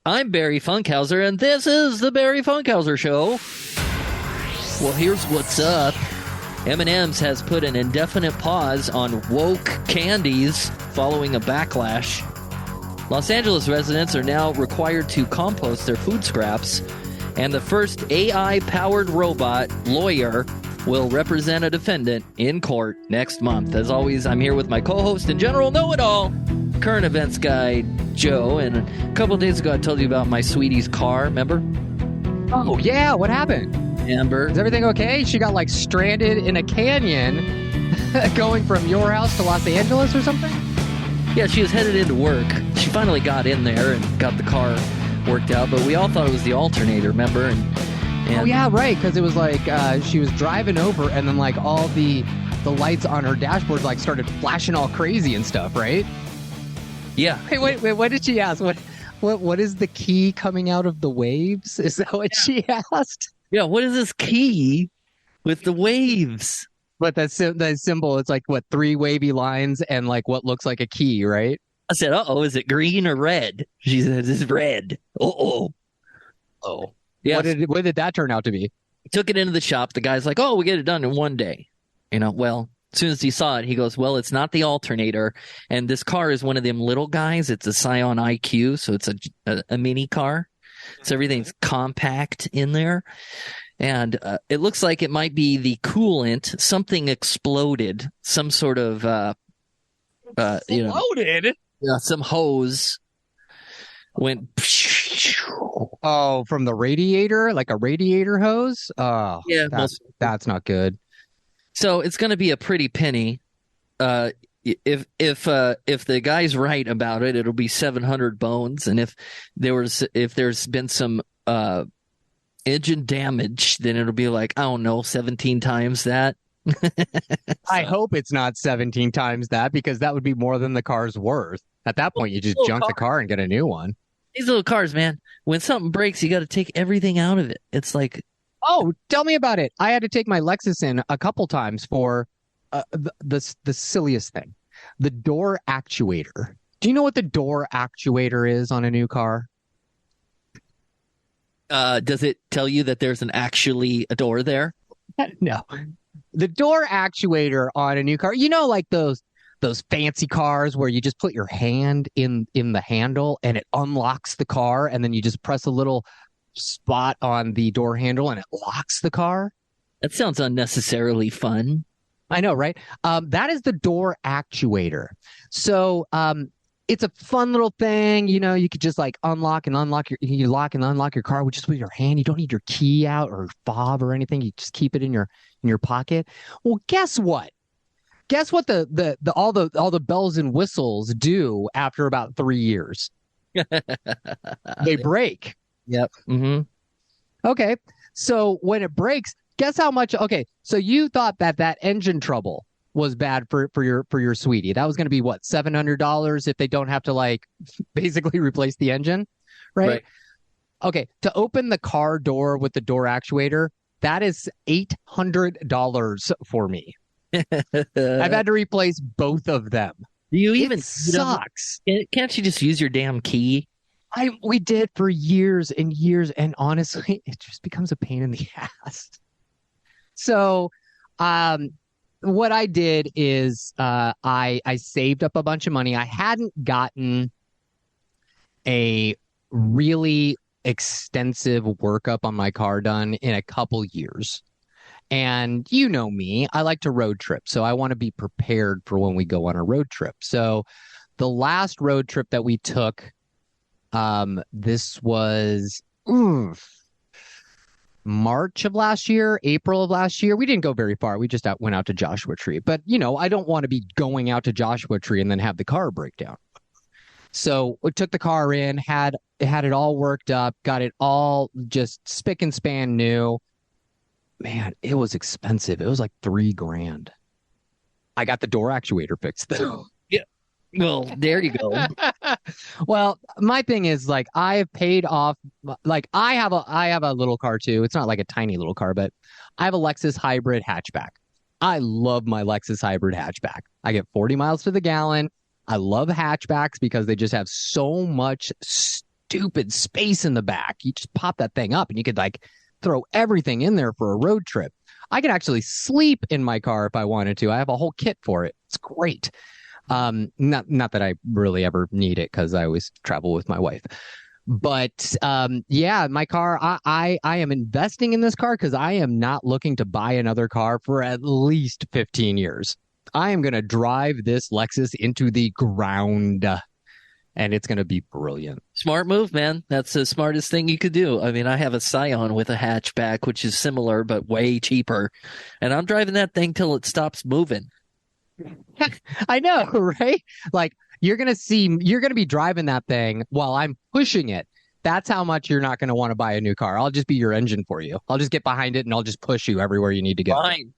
I'm Barry Funkhauser, and this is the Barry Funkhauser Show. Well, here's what's up. M&amp has put an indefinite pause on woke candies following a backlash. Los Angeles residents are now required to compost their food scraps, and the first AI-powered robot lawyer will represent a defendant in court next month. As always, I'm here with my co-host and general know-it-all, current events guy, Joe. And a couple of days ago, I told you about my sweetie's car, remember? Oh, yeah. What happened? Amber. Is everything okay? She got, stranded in a canyon going from your house to Los Angeles or something? Yeah, she was headed into work. She finally got in there and got the car worked out, but we all thought it was the alternator, remember? And oh, yeah, right, because it was she was driving over, and then, all the lights on her dashboard, started flashing all crazy and stuff, right? Yeah. Hey, wait, what did she ask? What is the key coming out of the waves? Is that what she asked? Yeah, what is this key with the waves? But that symbol, it's three wavy lines and what looks like a key, right? I said, uh-oh, is it green or red? She says, it's red. Uh-oh. Oh. Yeah. What did that turn out to be? Took it into the shop. The guy's like, oh, we get it done in one day. Well, as soon as he saw it, he goes, well, it's not the alternator. And this car is one of them little guys. It's a Scion IQ, so it's a mini car. So everything's compact in there. And it looks like it might be the coolant. Something exploded. Some sort of, Exploded? Yeah, some hose went. Oh, from the radiator? Like a radiator hose? Oh, yeah, that's not good. So it's going to be a pretty penny. If the guy's right about it, it'll be 700 bones. And if there's been some engine damage, then it'll be I don't know, 17 times that. I hope it's not 17 times that, because that would be more than the car's worth. At that point, you just junk the car and get a new one. These little cars, man, when something breaks, you got to take everything out of it. It's oh, tell me about it. I had to take my Lexus in a couple times for the silliest thing. The door actuator. Do you know what the door actuator is on a new car? Does it tell you that there's actually a door there? No. The door actuator on a new car, those fancy cars where you just put your hand in the handle and it unlocks the car, and then you just press a little spot on the door handle and it locks the car. That sounds unnecessarily fun. I know, right? That is the door actuator. So it's a fun little thing. You could just unlock and unlock you lock and unlock your car with your hand. You don't need your key out or fob or anything. You just keep it in your pocket. Well, guess what? Guess what all the bells and whistles do after about 3 years? They break. Yep. Mm-hmm. Okay. So when it breaks, guess how much? Okay. So you thought that engine trouble was bad for your sweetie. That was going to be what, $700 if they don't have to basically replace the engine, right? Okay. To open the car door with the door actuator, that is $800 for me. I've had to replace both of them. Do you even sucks? Can't you just use your damn key? We did for years and years, and honestly, it just becomes a pain in the ass. So, what I did is I saved up a bunch of money. I hadn't gotten a really extensive workup on my car done in a couple years. And you know me, I like to road trip. So I want to be prepared for when we go on a road trip. So the last road trip that we took, this was March of last year, April of last year. We didn't go very far. We just went out to Joshua Tree. But, I don't want to be going out to Joshua Tree and then have the car break down. So we took the car in, had it all worked up, got it all just spick and span new. Man, it was expensive. It was $3,000. I got the door actuator fixed though. Yeah. Well, there you go. Well, my thing is I have paid off. I have a little car too. It's not a tiny little car, but I have a Lexus hybrid hatchback. I love my Lexus hybrid hatchback. I get 40 miles to the gallon. I love hatchbacks because they just have so much stupid space in the back. You just pop that thing up and you could like throw everything in there for a road trip. I could actually sleep in my car if I wanted to. I have a whole kit for it. It's great. Not that I really ever need it because I always travel with my wife. But yeah, my car, I am investing in this car because I am not looking to buy another car for at least 15 years. I am going to drive this Lexus into the ground, and it's going to be brilliant. Smart move, man. That's the smartest thing you could do. I mean, I have a Scion with a hatchback, which is similar but way cheaper, and I'm driving that thing till it stops moving. I know, right? Like you're going to be driving that thing while I'm pushing it. That's how much you're not going to want to buy a new car. I'll just be your engine for you. I'll just get behind it and I'll just push you everywhere you need to go. Fine.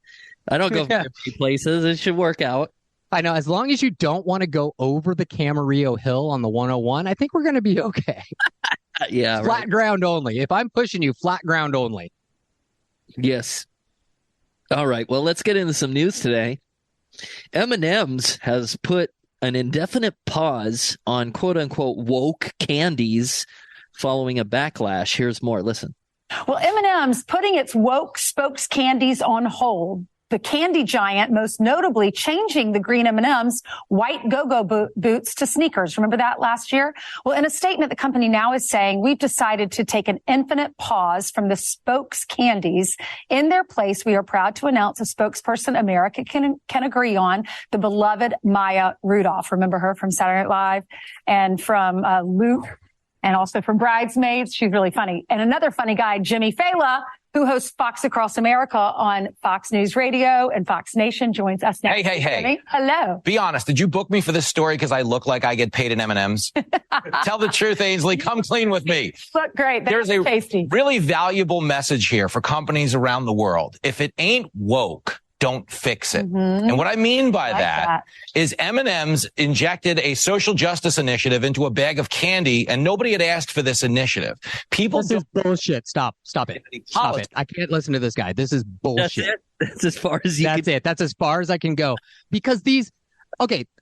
I don't go 50 places. It should work out. I know. As long as you don't want to go over the Camarillo Hill on the 101, I think we're going to be okay. Yeah. Flat ground only. If I'm pushing you, flat ground only. Yes. All right. Well, let's get into some news today. M&am's has put an indefinite pause on quote-unquote woke candies following a backlash. Here's more. Listen. Well, M&am's putting its woke spokes candies on hold. The candy giant most notably changing the green M&M's white go-go boots to sneakers. Remember that last year? Well, in a statement, the company now is saying we've decided to take an infinite pause from the spokes candies. In their place, we are proud to announce a spokesperson America can agree on, the beloved Maya Rudolph. Remember her from Saturday Night Live and from Luke and also from Bridesmaids. She's really funny. And another funny guy, Jimmy Fallon, who hosts Fox Across America on Fox News Radio and Fox Nation, joins us next. Hey. Hello. Be honest. Did you book me for this story because I look like I get paid in M&Ms? Tell the truth, Ainsley. Come clean with me. Look great. There's a tasty. really valuable message here for companies around the world. If it ain't woke, don't fix it. Mm-hmm. And what I mean by Like that is M&M's injected a social justice initiative into a bag of candy, and nobody had asked for this initiative. This is bullshit. Stop it. Stop it. I can't listen to this guy. This is bullshit. That's as far as you That's it. That's as far as I can go. Because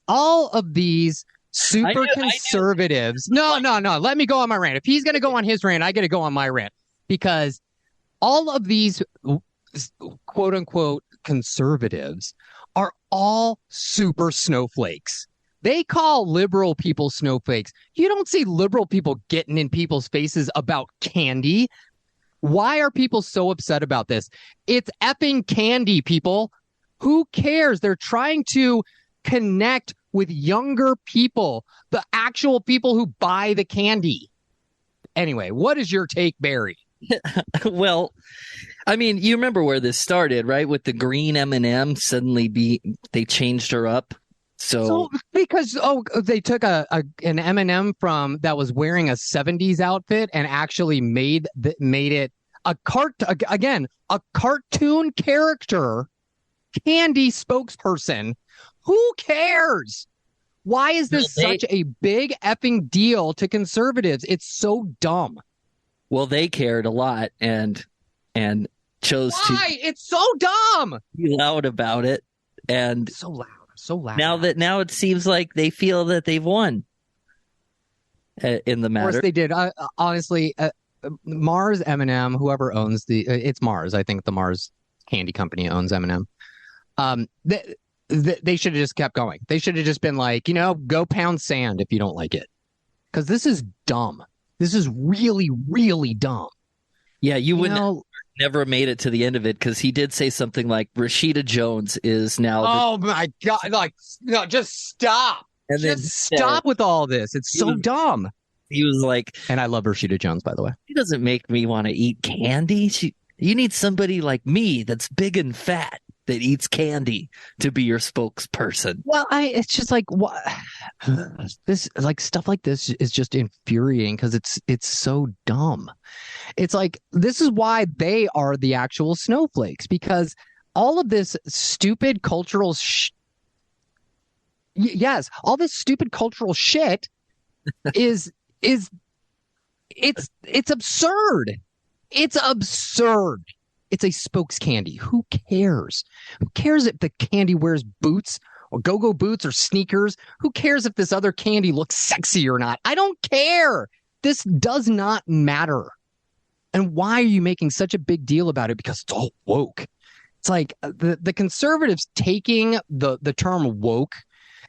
all of these super conservatives. No. Let me go on my rant. If he's going to go on his rant, I got to go on my rant. Because all of these quote unquote conservatives are all super snowflakes. They call liberal people snowflakes. You don't see liberal people getting in people's faces about candy. Why are people so upset about this? It's effing candy, people. Who cares? They're trying to connect with younger people, the actual people who buy the candy. Anyway, what is your take, Barry? Well, I mean, you remember where this started, right? With the green M&M suddenly they changed her up. So because they took an M&M from that was wearing a 70s outfit and actually made it a cartoon character candy spokesperson. Who cares? Why is this such a big effing deal to conservatives? It's so dumb. Well, they cared a lot and chose Why? It's so dumb. Be loud about it. And so loud. Now it seems like they feel that they've won in the matter. Of course they did. Honestly, Mars M&M, whoever owns it's Mars. I think the Mars candy company owns M&M. They should have just kept going. They should have just been like, go pound sand if you don't like it. Because this is dumb. This is really, really dumb. Yeah, you wouldn't never made it to the end of it because he did say something like Rashida Jones is now. Oh my God! No, just stop. And just stop with all this. It's so dumb. He was like, and I love Rashida Jones, by the way. She doesn't make me want to eat candy. You need somebody like me that's big and fat that eats candy to be your spokesperson. Well, it's just like what this stuff like this is just infuriating because it's so dumb. It's like this is why they are the actual snowflakes, because all of this stupid cultural all this stupid cultural shit is it's absurd. It's absurd. It's a spokes candy. Who cares? Who cares if the candy wears boots or go-go boots or sneakers? Who cares if this other candy looks sexy or not? I don't care. this does not matter. And why are you making such a big deal about it? Because it's all woke. It's like the conservatives taking the term woke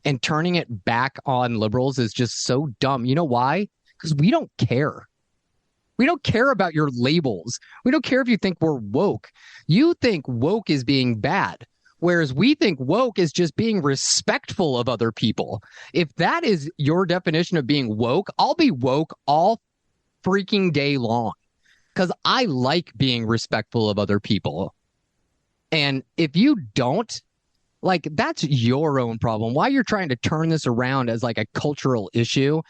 and turning it back on liberals is just so dumb. You know why? Because we don't care. We don't care about your labels. We don't care if you think we're woke. You think woke is being bad, whereas we think woke is just being respectful of other people. If that is your definition of being woke, I'll be woke all freaking day long because I like being respectful of other people. And if you don't, like, that's your own problem. Why you're trying to turn this around as like a cultural issue,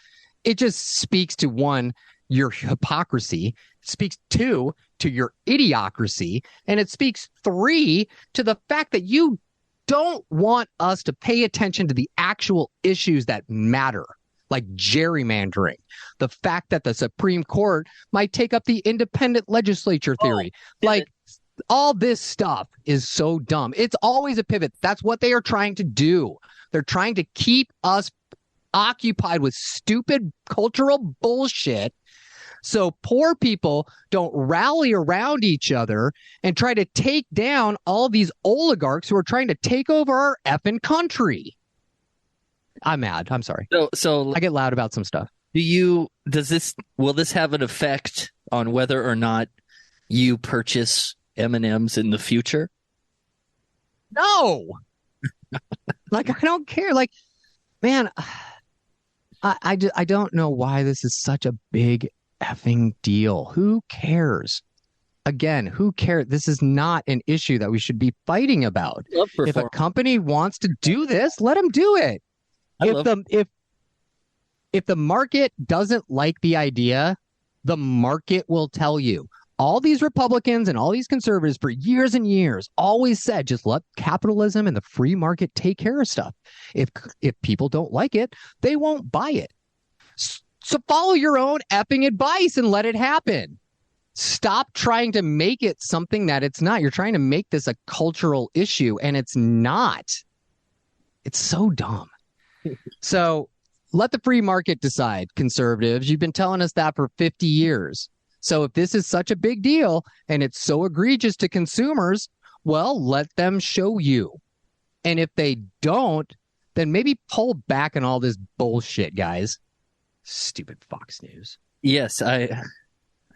it just speaks to, one, your hypocrisy, speaks two, to your idiocracy, and it speaks three, to the fact that you don't want us to pay attention to the actual issues that matter, like gerrymandering, the fact that the Supreme Court might take up the independent legislature theory. All this stuff is so dumb. It's always a pivot. That's what they are trying to do. They're trying to keep us occupied with stupid cultural bullshit so poor people don't rally around each other and try to take down all these oligarchs who are trying to take over our effing country. I'm mad. I'm sorry. So I get loud about some stuff. will this have an effect on whether or not you purchase M&Ms in the future? No. Like, I don't care. Like, man, I don't know why this is such a big effing deal. Who cares? Again, who cares? This is not an issue that we should be fighting about. If a company wants to do this, let them do it. If the market doesn't like the idea, the market will tell you. All these Republicans and all these conservatives for years and years always said, just let capitalism and the free market take care of stuff. If people don't like it, they won't buy it. So follow your own effing advice and let it happen. Stop trying to make it something that it's not. You're trying to make this a cultural issue, and it's not. It's so dumb. So let the free market decide, conservatives. You've been telling us that for 50 years. So if this is such a big deal and it's so egregious to consumers, well, let them show you. And if they don't, then maybe pull back on all this bullshit, guys. Stupid Fox News. Yes, I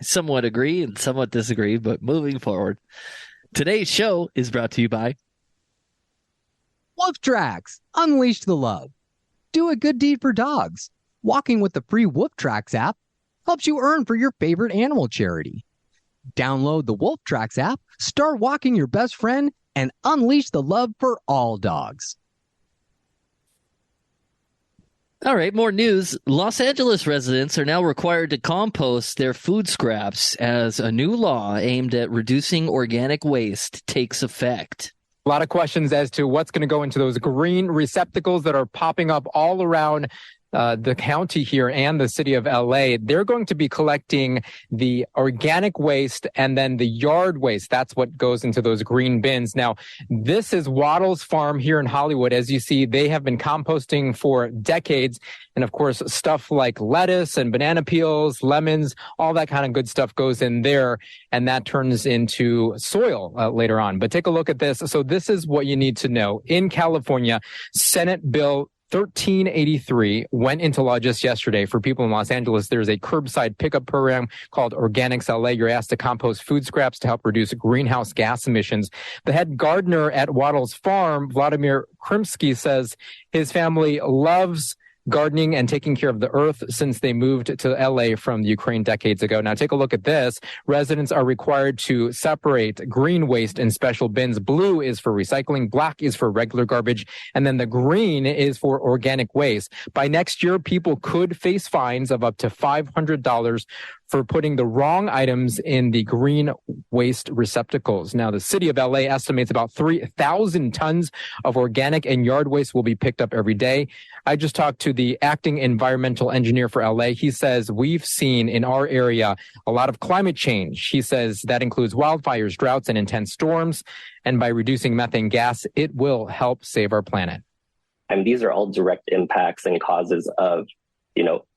somewhat agree and somewhat disagree, but moving forward. Today's show is brought to you by Wolf Tracks. Unleash the love. Do a good deed for dogs. Walking with the free Wolf Tracks app helps you earn for your favorite animal charity. Download the Wolf Tracks app, start walking your best friend, and unleash the love for all dogs. All right, more news. Los Angeles residents are now required to compost their food scraps as a new law aimed at reducing organic waste takes effect. A lot of questions as to what's going to go into those green receptacles that are popping up all around the county here and the city of LA. They're going to be collecting the organic waste and then the yard waste. That's what goes into those green bins. Now, this is Waddle's Farm here in Hollywood. As you see, they have been composting for decades. And of course, stuff like lettuce and banana peels, lemons, all that kind of good stuff goes in there. And that turns into soil later on. But take a look at this. So this is what you need to know. In California, Senate Bill 1383 went into law just yesterday. For people in Los Angeles, there's a curbside pickup program called Organics LA. You're asked to compost food scraps to help reduce greenhouse gas emissions. The head gardener at Waddle's Farm, Vladimir Krimsky, says his family loves gardening and taking care of the earth since they moved to LA from Ukraine decades ago. Now take a look at this. Residents are required to separate green waste in special bins. Blue is for recycling, black is for regular garbage, and then the green is for organic waste. By next year, people could face fines of up to $500 for putting the wrong items in the green waste receptacles. Now, the city of LA estimates about 3,000 tons of organic and yard waste will be picked up every day. I just talked to the acting environmental engineer for LA. He says we've seen in our area a lot of climate change. He says that includes wildfires, droughts, and intense storms. And by reducing methane gas, it will help save our planet. And these are all direct impacts and causes of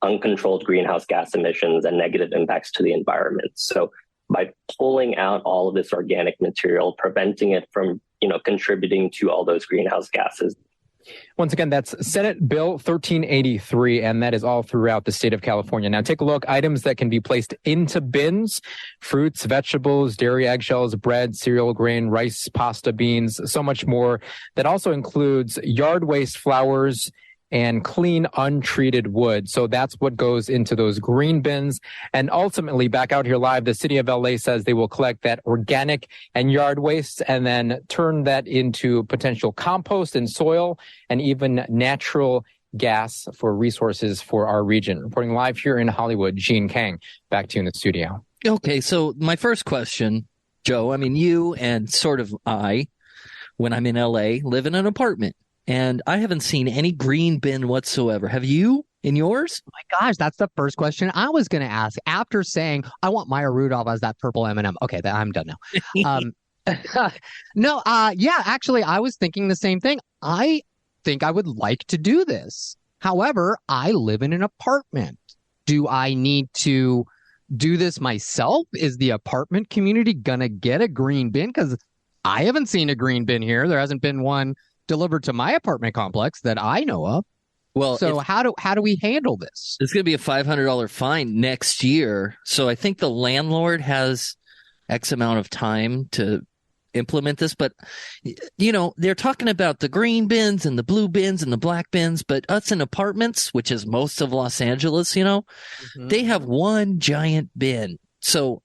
uncontrolled greenhouse gas emissions and negative impacts to the environment. So by pulling out all of this organic material, preventing it from, contributing to all those greenhouse gases. Once again, that's Senate Bill 1383, and that is all throughout the state of California. Now, take a look. Items that can be placed into bins: fruits, vegetables, dairy, eggshells, bread, cereal, grain, rice, pasta, beans, so much more. That also includes yard waste, flowers, and clean, untreated wood. So that's what goes into those green bins. And ultimately, back out here live, the city of LA says they will collect that organic and yard waste and then turn that into potential compost and soil and even natural gas for resources for our region. Reporting live here in Hollywood, Gene Kang, back to you in the studio. Okay, so my first question, Joe, I mean, you and sort of I, when I'm in LA, live in an apartment. And I haven't seen any green bin whatsoever. Have you in yours? Oh my gosh, that's the first question I was going to ask after saying I want Maya Rudolph as that purple M&M. Okay, I'm done now. No, yeah, actually, I was thinking the same thing. I think I would like to do this. However, I live in an apartment. Do I need to do this myself? Is the apartment community going to get a green bin? Because I haven't seen a green bin here. There hasn't been one delivered to my apartment complex that I know of. Well, so how do we handle this? It's going to be a $500 fine next year. So I think the landlord has X amount of time to implement this. But, they're talking about the green bins and the blue bins and the black bins. But us in apartments, which is most of Los Angeles, they have one giant bin. So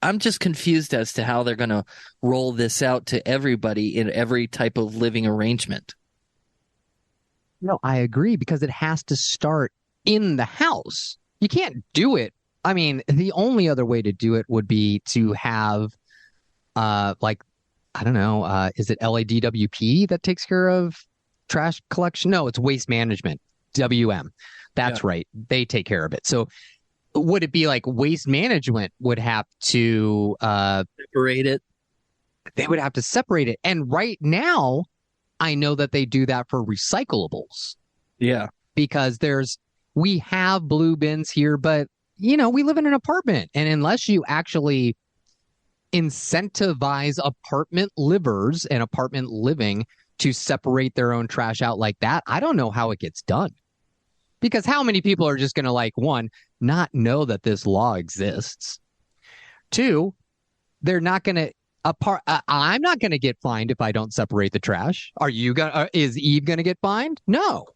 I'm just confused as to how they're going to roll this out to everybody in every type of living arrangement. No, I agree, because it has to start in the house. You can't do it. I mean, the only other way to do it would be to have, I don't know, is it LADWP that takes care of trash collection? No, it's waste management, WM. That's right. They take care of it. So would it be like waste management would have to separate it? They would have to separate it. And right now, I know that they do that for recyclables. Yeah. Because we have blue bins here, but, we live in an apartment. And unless you actually incentivize apartment livers and apartment living to separate their own trash out like that, I don't know how it gets done. Because how many people are just going to, one, not know that this law exists? Two, they're not going to I'm not going to get fined if I don't separate the trash. Are you going? Is Eve going to get fined? No,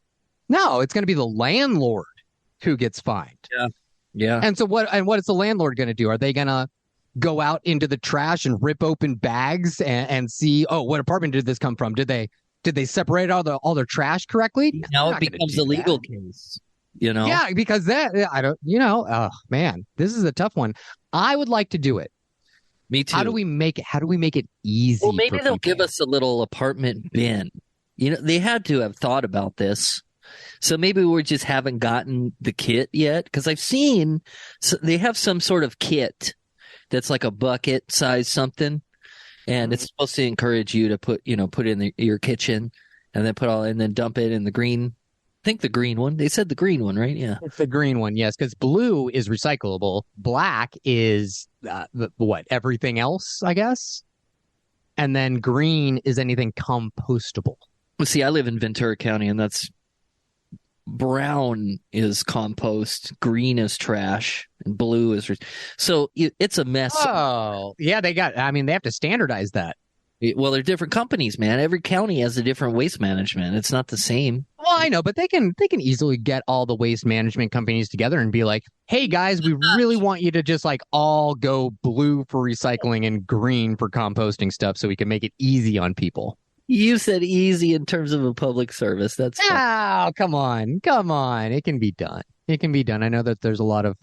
it's going to be the landlord who gets fined. Yeah. And so what is the landlord going to do? Are they going to go out into the trash and rip open bags and see, what apartment did this come from? Did they separate all their trash correctly? Now it becomes a legal case, Yeah, because I don't, oh man, this is a tough one. I would like to do it. Me too. How do we make it easy? Well, maybe they'll give us a little apartment bin. They had to have thought about this. So maybe we just haven't gotten the kit yet, because I've seen they have some sort of kit that's like a bucket size something. And it's supposed to encourage you to put in your kitchen and then dump it in the green. I think the green one. They said the green one, right? Yeah. It's the green one, yes, because blue is recyclable. Black is everything else, I guess. And then green is anything compostable. Well, see, I live in Ventura County, and that's brown is compost, green is trash, and blue is so it's a mess. Oh, yeah, they have to standardize that. Well, they're different companies, man. Every county has a different waste management. It's not the same. Well, I know, but they can easily get all the waste management companies together and be like, "Hey guys, we really want you to just all go blue for recycling and green for composting stuff, so we can make it easy on people." You said easy in terms of a public service. That's fun. Come on. It can be done. I know that there's a lot of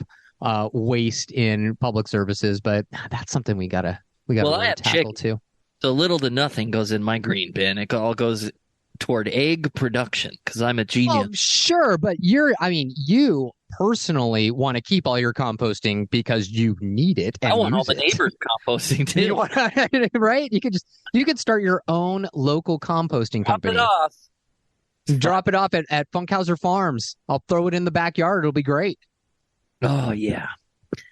waste in public services, but that's something we gotta really tackle too. So little to nothing goes in my green bin. It all goes toward egg production because I'm a genius. Oh, sure, but you personally want to keep all your composting because you need it. And I want all the neighbors composting too. Right? You could start your own local composting company. Top it off. Drop it off at Funkhauser Farms. I'll throw it in the backyard. It'll be great. Oh yeah.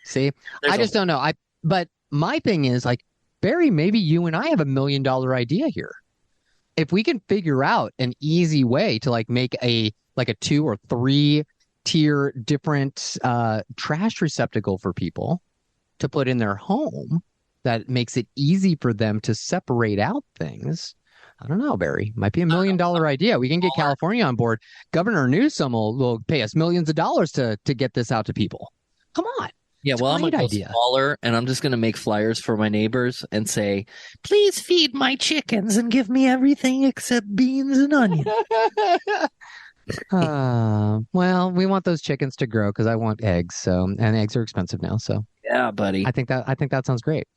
See, I just don't know. But my thing is like, Barry, maybe you and I have $1 million idea here. If we can figure out an easy way to like make a 2 or 3 tier different trash receptacle for people to put in their home that makes it easy for them to separate out things. I don't know, Barry. Might be $1 million idea. We can get California on board. Governor Newsom will pay us millions of dollars to get this out to people. Come on. Yeah, well, I'm going to go smaller, and I'm just going to make flyers for my neighbors and say, please feed my chickens and give me everything except beans and onions. Well, we want those chickens to grow because I want eggs. So, and eggs are expensive now. So, yeah, buddy. I think that sounds great.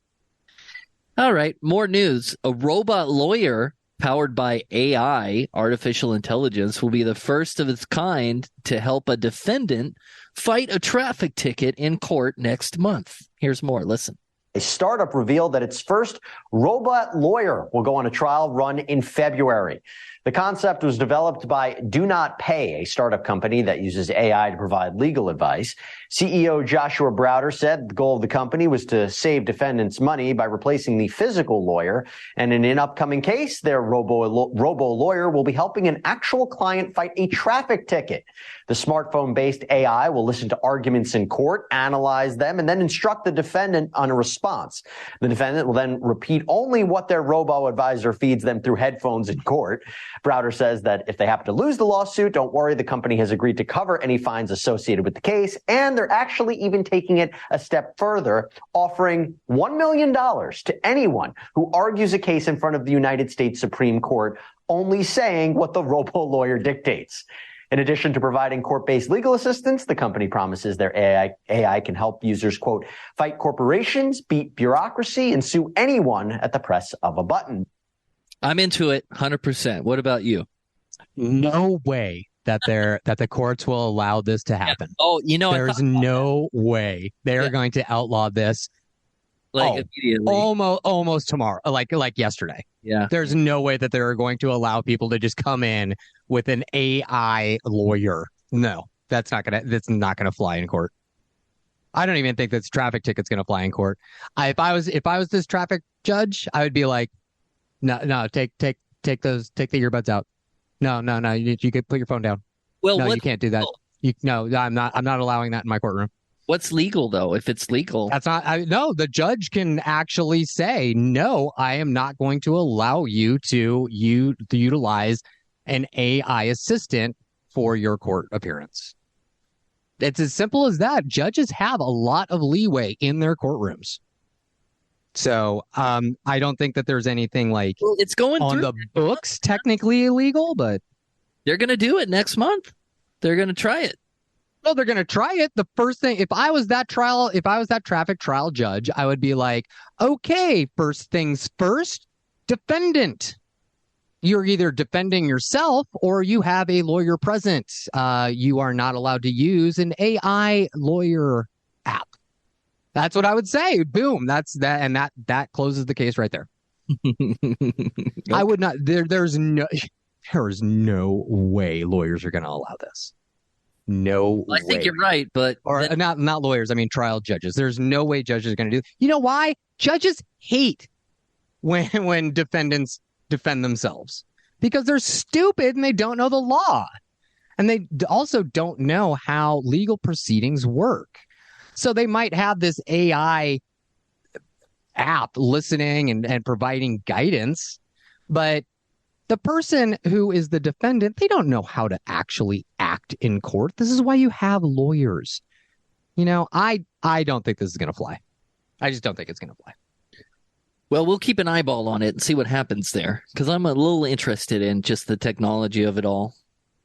All right, more news. A robot lawyer powered by AI, artificial intelligence, will be the first of its kind to help a defendant fight a traffic ticket in court next month. Here's more. Listen. A startup revealed that its first robot lawyer will go on a trial run in February. The concept was developed by Do Not Pay, a startup company that uses AI to provide legal advice. CEO Joshua Browder said the goal of the company was to save defendants money by replacing the physical lawyer. And in an upcoming case, their robo lawyer will be helping an actual client fight a traffic ticket. The smartphone-based AI will listen to arguments in court, analyze them, and then instruct the defendant on a response. The defendant will then repeat only what their robo-advisor feeds them through headphones in court. Browder says that if they happen to lose the lawsuit, don't worry, the company has agreed to cover any fines associated with the case, and they're actually even taking it a step further, offering $1 million to anyone who argues a case in front of the United States Supreme Court, only saying what the robo-lawyer dictates. In addition to providing court-based legal assistance, the company promises their AI can help users, quote, fight corporations, beat bureaucracy, and sue anyone at the press of a button. I'm into it 100%. What about you? No way that the courts will allow this to happen. Oh, there's no way they're going to outlaw this. Immediately. Almost tomorrow, like yesterday. Yeah. There's no way that they're going to allow people to just come in with an AI lawyer. No, that's not gonna fly in court. I don't even think this traffic ticket's gonna fly in court. If I was this traffic judge, I would be like, no, take the earbuds out. No, you could put your phone down. Well, no, you can't do that. I'm not allowing that in my courtroom. What's legal though? If it's legal, that's not. No, the judge can actually say, no, I am not going to allow you to utilize an AI assistant for your court appearance. It's as simple as that. Judges have a lot of leeway in their courtrooms. So I don't think that there's anything like it's going on the books technically illegal, but they're going to do it next month. They're going to try it. No, they're going to try it. The first thing, if I was that traffic trial judge, I would be like, okay, first things first, defendant. You're either defending yourself or you have a lawyer present. You are not allowed to use an AI lawyer app. That's what I would say. Boom. That's that. And that closes the case right there. Okay. I would not. There's no way lawyers are going to allow this. No way. I think you're right, but not lawyers. I mean, trial judges. There's no way judges are going to do. You know why? Judges hate when defendants defend themselves because they're stupid and they don't know the law, and they also don't know how legal proceedings work. So they might have this AI app listening and providing guidance, but the person who is the defendant, they don't know how to actually act in court. This is why you have lawyers. I don't think this is going to fly. I just don't think it's going to fly. Well, we'll keep an eyeball on it and see what happens there, because I'm a little interested in just the technology of it all.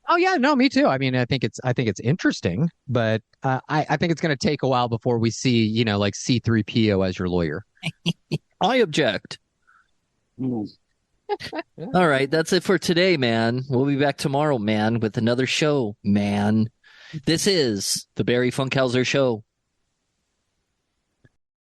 Oh yeah, no, me too. I mean, I think it's interesting, but I think it's going to take a while before we see, like C3PO as your lawyer. I object. All right, that's it for today, man. We'll be back tomorrow, man, with another show, man. This is the Barry Funkhauser Show.